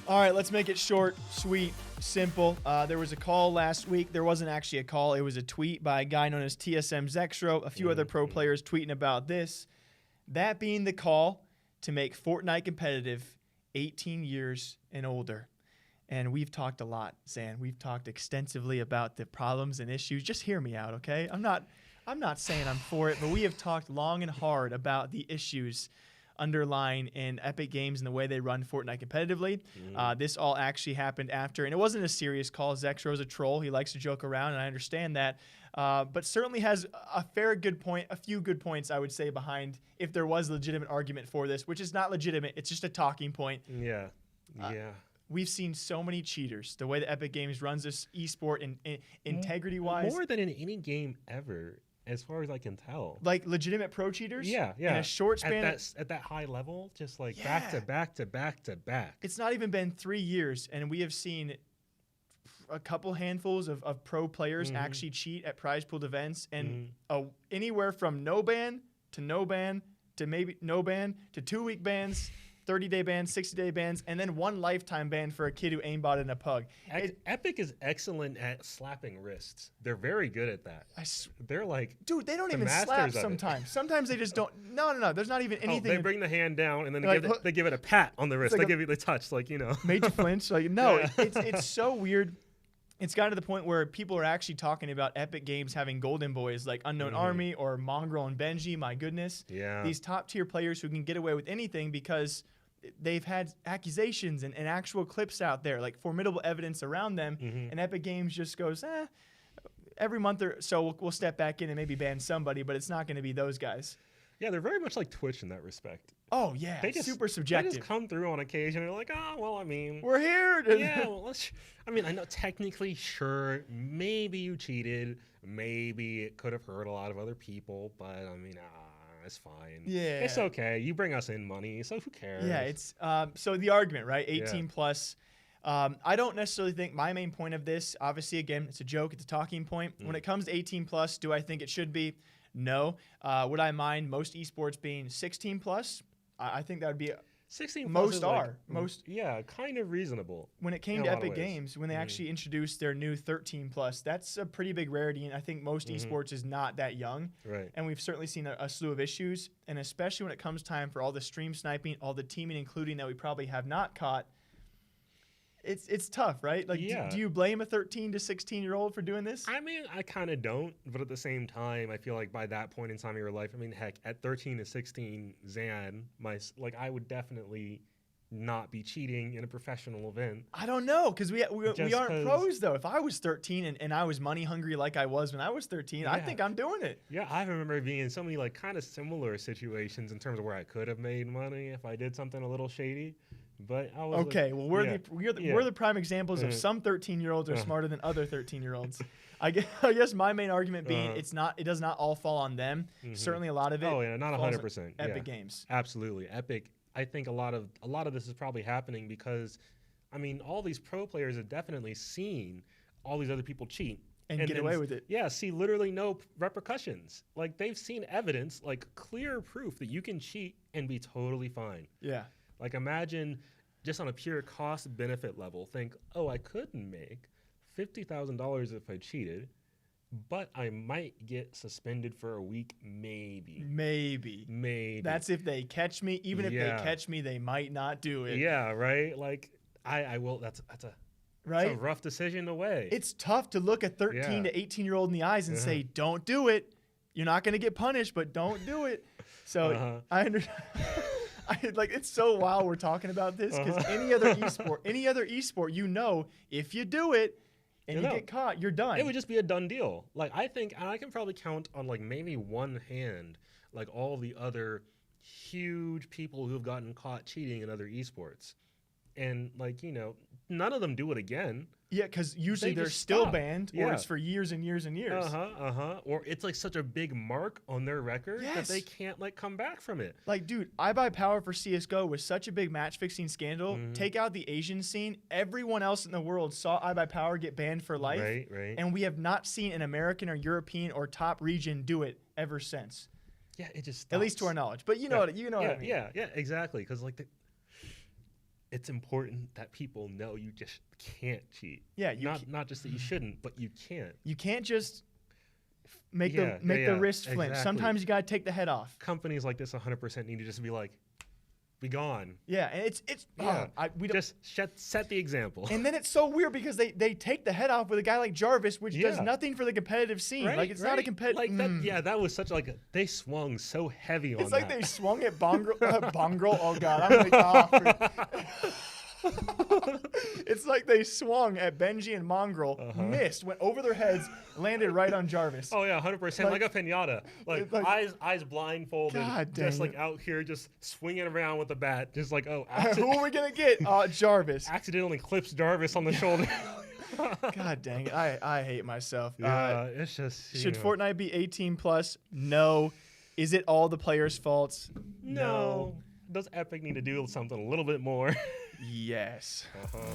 All right, let's make it short, sweet, simple. There was a call last week. There wasn't actually a call. It was a tweet by a guy known as TSM Zexro, a few other pro players tweeting about this. That being the call to make Fortnite competitive 18 years and older. And we've talked a lot, Zan. We've talked extensively about the problems and issues. Just hear me out, okay? I'm not saying I'm for it, but we have talked long and hard about the issues underlying in Epic Games and the way they run Fortnite competitively. This all actually happened after, and it wasn't a serious call. Zexro's a troll. He likes to joke around, and I understand that. But certainly has a few good points, I would say, behind if there was a legitimate argument for this, which is not legitimate. It's just a talking point. Yeah. We've seen so many cheaters. The way that Epic Games runs this esport integrity-wise. More than in any game ever, as far as I can tell. Like legitimate pro cheaters? Yeah. In a short span. At that high level, just like back to back to back to back. It's not even been 3 years, and we have seen a couple handfuls of pro players actually cheat at prize pooled events, and anywhere from no ban to maybe no ban to 2-week bans, 30-day bans, 60-day bans, and then 1 lifetime ban for a kid who aimbotted in a pug. Epic is excellent at slapping wrists. They're very good at that. They're like, dude, they don't even slap sometimes. Sometimes they just don't. No. There's not even anything. They bring the hand down and then they give it a pat on the wrist. They give you the touch, like, you know. Made you flinch. Like, no, it's so weird. It's gotten to the point where people are actually talking about Epic Games having golden boys like Unknown Army or Mongrel and Benji. My goodness. Yeah. These top tier players who can get away with anything because they've had accusations and actual clips out there, like formidable evidence around them. And Epic Games just goes, every month or so we'll step back in and maybe ban somebody, but it's not going to be those guys. Yeah, they're very much like Twitch in that respect. Oh, yeah. Super subjective. They just come through on occasion and they're like, we're here. Yeah, well, I know technically, sure, maybe you cheated. Maybe it could have hurt a lot of other people, but I mean, it's fine. Yeah. It's okay. You bring us in money, so who cares? Yeah, it's so the argument, right? 18 plus. I don't necessarily think my main point of this, obviously, again, it's a joke. It's a talking point. When it comes to 18 plus, do I think it should be? No. Would I mind most esports being 16 plus? I think that would be 16 most plus are. Kind of reasonable. When it came to Epic Games, when they actually introduced their new 13 plus, that's a pretty big rarity, and I think most esports is not that young. Right. And we've certainly seen a slew of issues, and especially when it comes time for all the stream sniping, all the teaming, including that we probably have not caught. It's tough, right? Like, do you blame a 13 to 16-year-old for doing this? I mean, I kind of don't, but at the same time, I feel like by that point in time of your life, I mean, heck, at 13 to 16, Zan, I would definitely not be cheating in a professional event. I don't know, because we aren't pros, though. If I was 13 and I was money hungry like I was when I was 13, I think I'm doing it. Yeah, I remember being in so many like kind of similar situations in terms of where I could have made money if I did something a little shady. But I was we're the prime examples of some 13-year-olds are smarter than other 13-year-olds. I guess my main argument being it does not all fall on them. Certainly a lot of it. Oh yeah, not 100%. Epic Games. Absolutely, Epic. I think a lot of this is probably happening because, I mean, all these pro players have definitely seen all these other people cheat and get away with it. Yeah, see literally no repercussions. Like they've seen evidence, like clear proof that you can cheat and be totally fine. Yeah. Like imagine just on a pure cost benefit level, think, I could make $50,000 if I cheated, but I might get suspended for a week, maybe. Maybe. That's if they catch me. Even if they catch me, they might not do it. Yeah, right? Like I will that's a rough decision to weigh. It's tough to look a 13 to 18-year-old in the eyes and say, "Don't do it. You're not going to get punished, but don't do it." So I understand. It's so wild we're talking about this because any other esport, if you do it and you get caught, you're done. It would just be a done deal. Like I think I can probably count on like maybe one hand like all the other huge people who have gotten caught cheating in other esports, and none of them do it again. Yeah, because usually they're still banned, or it's for years and years and years. Or it's like such a big mark on their record that they can't come back from it. Like, dude, iBuyPower for CS:GO was such a big match-fixing scandal. Take out the Asian scene, everyone else in the world saw iBuyPower get banned for life. Right. And we have not seen an American or European or top region do it ever since. Yeah, it just stops. At least to our knowledge. But you know what I mean. Yeah, exactly. Because it's important that people know you just can't cheat. Yeah, not just that you shouldn't, but you can't. You can't just make Yeah, the wrist flinch. exactly. Sometimes you got to take the head off. Companies like this 100% need to just be like, be gone. Yeah, and it's Yeah. we don't, Just set the example. and then it's so weird because they take the head off with a guy like Jarvis, which does Yeah. nothing for the competitive scene. Right, Like it's not a right. competitive. Like that. Yeah, that was such like they swung so heavy on It's like that. they swung at Bongrel. Bongrel. Oh god, I'm like, it's like they swung at Benji and Mongrel, missed, went over their heads, landed right on Jarvis. Oh yeah, 100%, like a pinata, like eyes blindfolded, God just dang like out here, just swinging around with the bat, just like Who are we gonna get? Jarvis. accidentally clips Jarvis on the shoulder. God dang it, I hate myself. Yeah, it's just Should know. Fortnite be 18 plus? No. Is it all the players' faults? No. Does Epic need to do something a little bit more? Yes. Uh-huh.